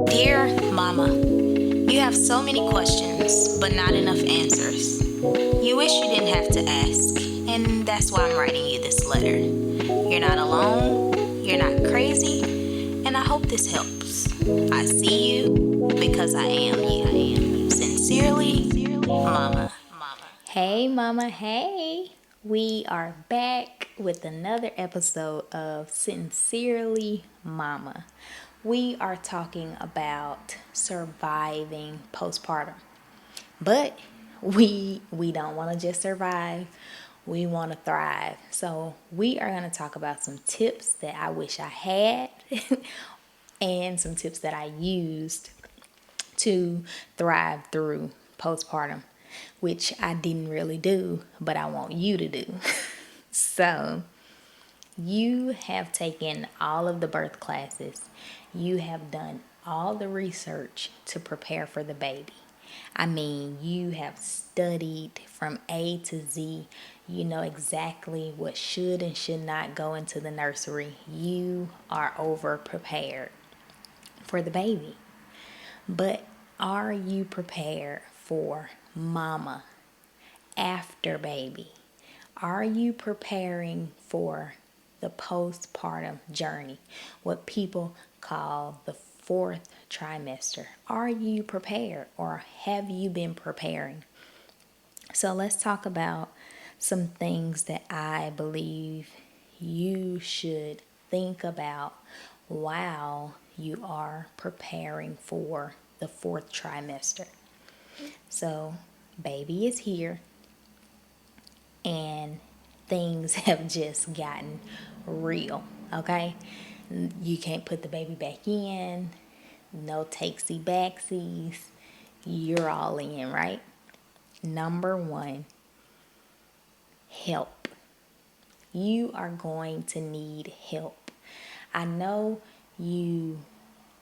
Dear Mama, you have so many questions, but not enough answers. You wish you didn't have to ask, and that's why I'm writing you this letter. You're not alone, you're not crazy, and I hope this helps. I see you because I am you. Sincerely, Mama. Hey, Mama, hey. We are back with another episode of Sincerely Mama. We are talking about surviving postpartum. But we don't want to just survive. We want to thrive. So, we are going to talk about some tips that I wish I had and some tips that I used to thrive through postpartum, which I didn't really do, but I want you to do. So, you have taken all of the birth classes. You have done all the research to prepare for the baby. I mean, you have studied from A to Z. You know exactly what should and should not go into the nursery. You are over prepared for the baby. But are you prepared for mama after baby? Are you preparing for the postpartum journey, what people call the fourth trimester? Are you prepared, or have you been preparing? So let's talk about some things that I believe you should think about while you are preparing for the fourth trimester. So, baby is here, and things have just gotten real, okay? You can't put the baby back in, no takesy backsies. You're all in, right? Number one, help. You are going to need help. I know you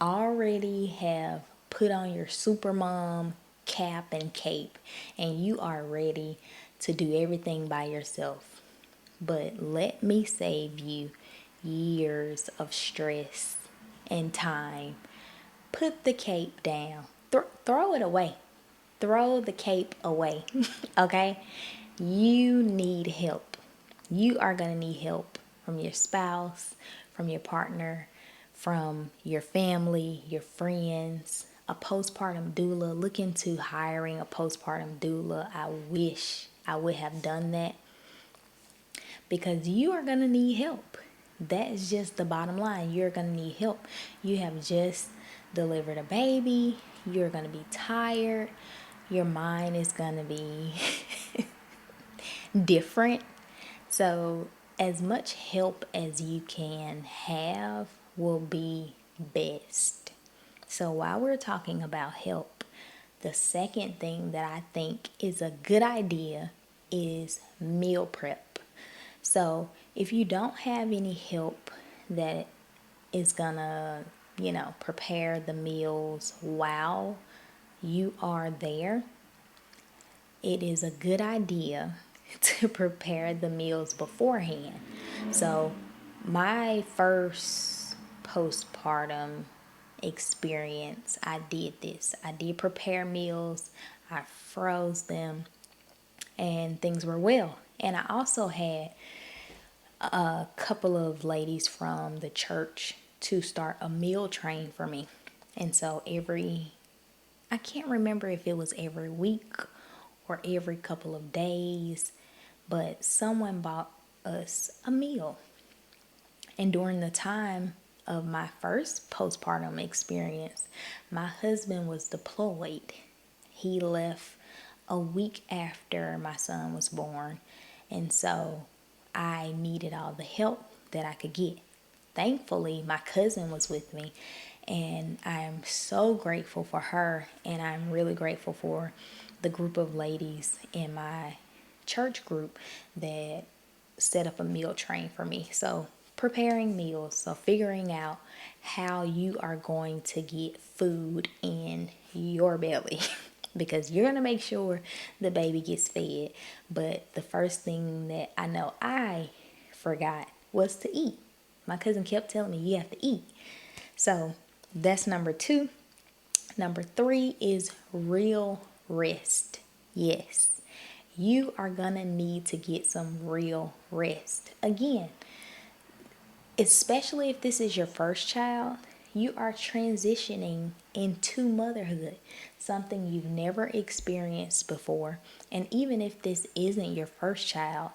already have put on your supermom cap and cape, and you are ready to do everything by yourself. But let me save you years of stress and time. Put the cape down. Throw it away. Throw the cape away. Okay? You need help. You are going to need help from your spouse, from your partner, from your family, your friends, a postpartum doula. Look into hiring a postpartum doula. I wish I would have done that, because you are going to need help. That is just the bottom line. You're going to need help. You have just delivered a baby. You're going to be tired. Your mind is going to be different. So, as much help as you can have will be best. So, while we're talking about help, the second thing that I think is a good idea is meal prep. So, if you don't have any help that is gonna, prepare the meals while you are there, it is a good idea to prepare the meals beforehand. So, my first postpartum experience, I did this. I did prepare meals, I froze them, and things were well. And I also had a couple of ladies from the church to start a meal train for me. And so I can't remember if it was every week or every couple of days, but someone bought us a meal. And during the time of my first postpartum experience, my husband was deployed. He left a week after my son was born. And so I needed all the help that I could get. Thankfully, my cousin was with me, and I'm so grateful for her, and I'm really grateful for the group of ladies in my church group that set up a meal train for me. So, preparing meals, so figuring out how you are going to get food in your belly. Because you're going to make sure the baby gets fed. But the first thing that I know I forgot was to eat. My cousin kept telling me, you have to eat. So that's number two. Number 3 is real rest. Yes, you are gonna need to get some real rest. Again, especially if this is your first child, you are transitioning into motherhood, something you've never experienced before. And even if this isn't your first child,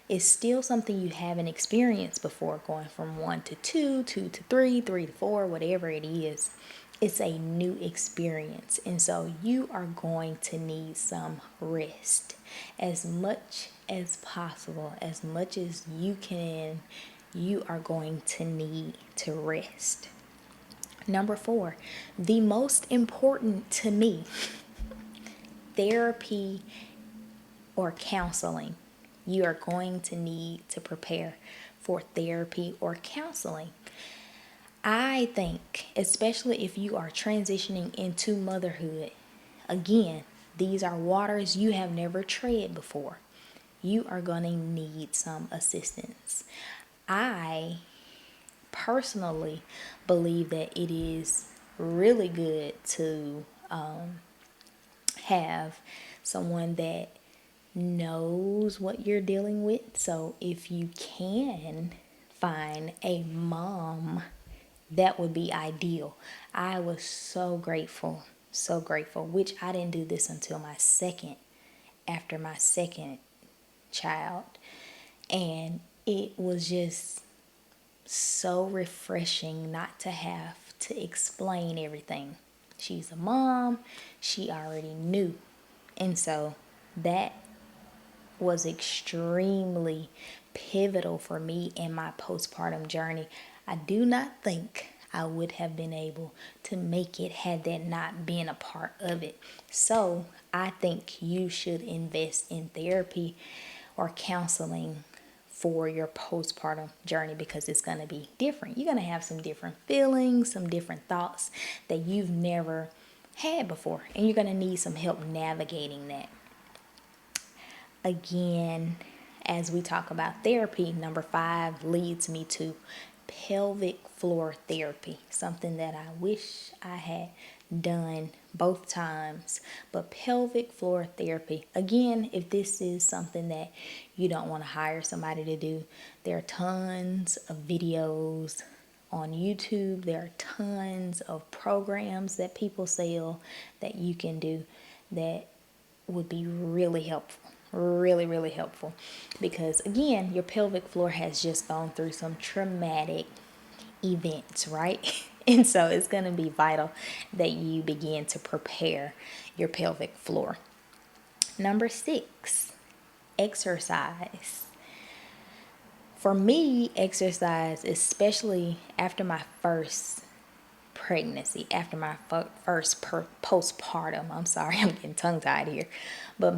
it's still something you haven't experienced before, going from 1 to 2, 2 to 3, 3 to 4, whatever it is. It's a new experience. And so you are going to need some rest as much as possible, as much as you can. You are going to need to rest. Number 4, the most important to me, therapy or counseling. You are going to need to prepare for therapy or counseling. I think, especially if you are transitioning into motherhood, again, these are waters you have never tread before. You are going to need some assistance. I personally believe that it is really good to have someone that knows what you're dealing with. So if you can find a mom, that would be ideal. I was so grateful, which I didn't do this until after my second child. And it was just so refreshing not to have to explain everything. She's a mom, she already knew. And so that was extremely pivotal for me in my postpartum journey. I do not think I would have been able to make it had that not been a part of it. So I think you should invest in therapy or counseling for your postpartum journey, because it's going to be different. You're going to have some different feelings, some different thoughts that you've never had before, and you're going to need some help navigating that. Again, as we talk about therapy, number 5 leads me to pelvic floor therapy, something that I wish I had done both times. But pelvic floor therapy, again, if this is something that you don't want to hire somebody to do, there are tons of videos on YouTube. There are tons of programs that people sell that you can do that would be really helpful. Really helpful, because again, your pelvic floor has just gone through some traumatic events, right? And so it's going to be vital that you begin to prepare your pelvic floor. Number 6, exercise. For me, exercise, especially after my first pregnancy, after my first postpartum, I'm sorry, I'm getting tongue-tied here, but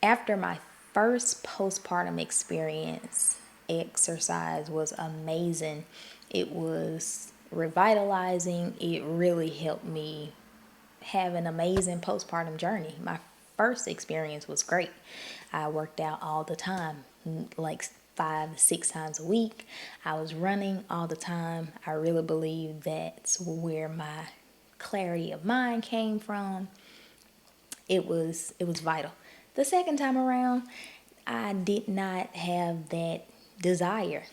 after my first postpartum experience, exercise was amazing. It was revitalizing. It really helped me have an amazing postpartum journey. My first experience was great. I worked out all the time, like 5 to 6 times a week. I was running all the time. I really believe that's where my clarity of mind came from. It was vital. The second time around, I did not have that desire.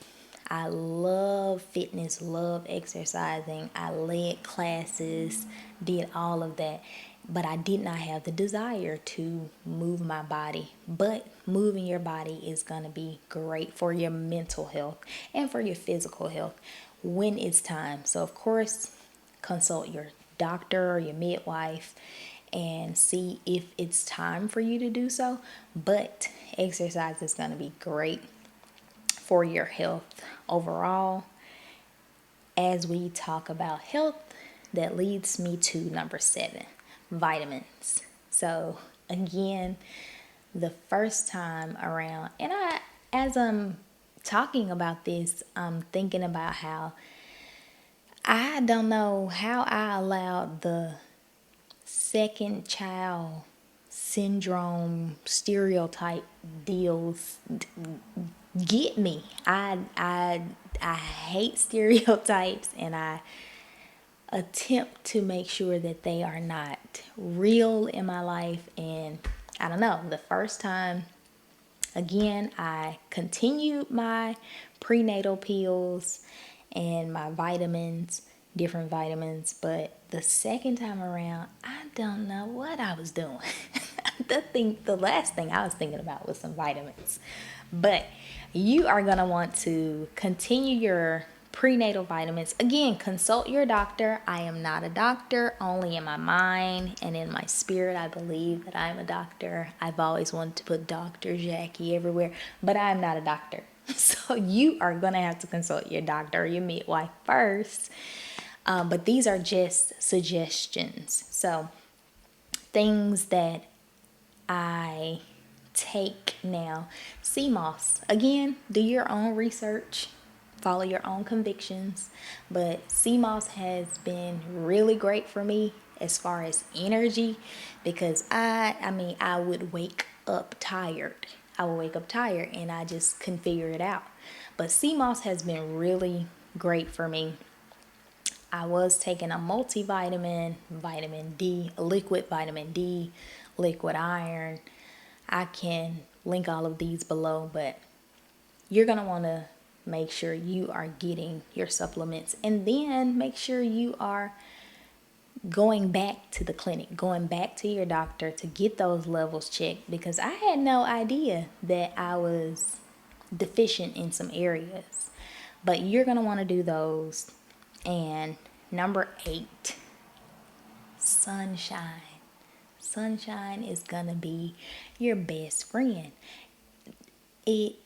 I love fitness, love exercising. I led classes, did all of that. But I did not have the desire to move my body. But moving your body is going to be great for your mental health and for your physical health when it's time. So, of course, consult your doctor or your midwife and see if it's time for you to do so. But exercise is going to be great for your health overall. As we talk about health, that leads me to number 7, vitamins. So again, the first time around, and as I'm talking about this, I'm thinking about how I don't know how I allowed the second child syndrome stereotype deals get me. I hate stereotypes, and I attempt to make sure that they are not real in my life. And I don't know, the first time, again, I continued my prenatal pills and my vitamins, different vitamins, but the second time around, I don't know what I was doing. The last thing I was thinking about was some vitamins. But you are going to want to continue your prenatal vitamins. Again, consult your doctor. I am not a doctor, only in my mind and in my spirit. I believe that I'm a doctor. I've always wanted to put Dr. Jackie everywhere, but I'm not a doctor. So you are going to have to consult your doctor or your midwife first. But these are just suggestions. So things that I take now. Sea moss. Again, do your own research. Follow your own convictions. But sea moss has been really great for me as far as energy, because I would wake up tired. I would wake up tired and I just couldn't figure it out. But sea moss has been really great for me. I was taking a multivitamin, vitamin D, liquid vitamin D, liquid iron. I can link all of these below, but you're going to want to make sure you are getting your supplements, and then make sure you are going back to the clinic, going back to your doctor to get those levels checked, because I had no idea that I was deficient in some areas. But you're going to want to do those. And number 8, sunshine. Sunshine is going to be your best friend. It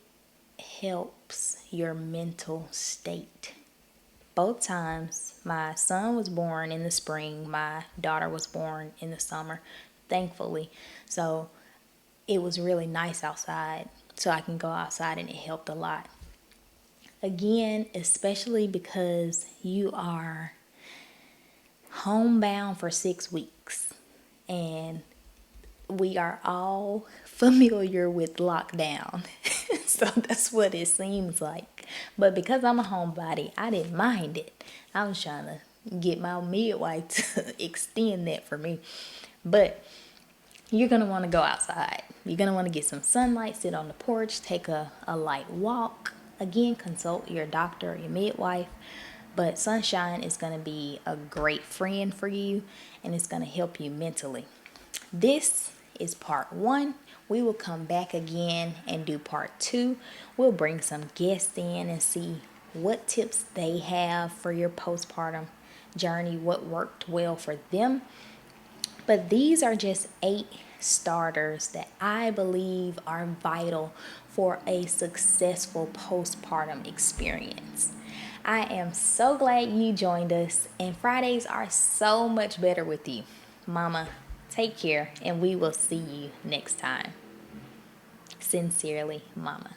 helps your mental state. Both times, my son was born in the spring, my daughter was born in the summer, thankfully. So it was really nice outside, so I can go outside, and it helped a lot. Again, especially because you are homebound for 6 weeks, and we are all familiar with lockdown. So that's what it seems like. But because I'm a homebody, I didn't mind it. I was trying to get my midwife to extend that for me. But you're going to want to go outside. You're going to want to get some sunlight, sit on the porch, take a light walk. Again, consult your doctor or your midwife. But sunshine is going to be a great friend for you, and it's going to help you mentally. This is part 1. We will come back again and do part 2. We'll bring some guests in and see what tips they have for your postpartum journey, what worked well for them. But these are just 8 starters that I believe are vital for a successful postpartum experience. I am so glad you joined us, and Fridays are so much better with you. Mama, take care, and we will see you next time. Sincerely, Mama.